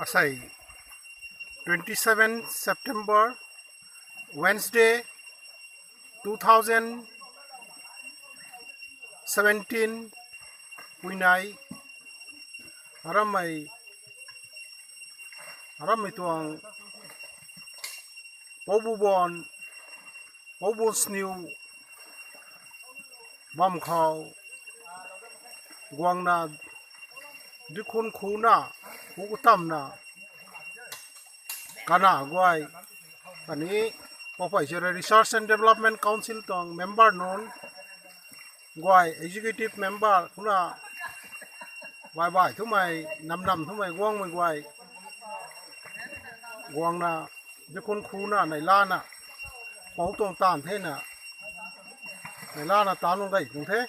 Asai 27 September Wednesday 2017 Winai Aramai tuang BHUANCHANU bam khao guangna dikun khuna hukutamna kana guai ani popai jere research and development council tong member non guai executive member kuna bai thumai nam thumai guang mai guai guangna dikun khuna nai lana pau tong tan thế na nai lana tan long dai cũng thế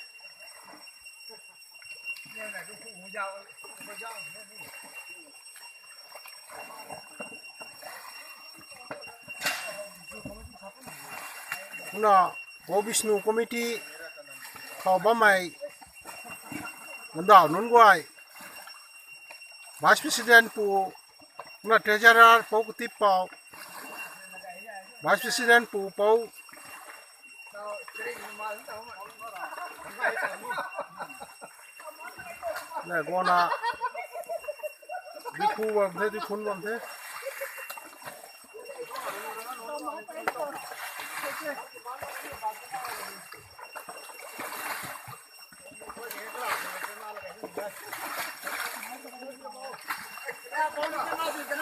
Naga Bishnu committee khao ba mai ngandao nun guai vice president pu na treasurer pau kutip pau vice president pu pau le gona dikhu bam the dikhun bam the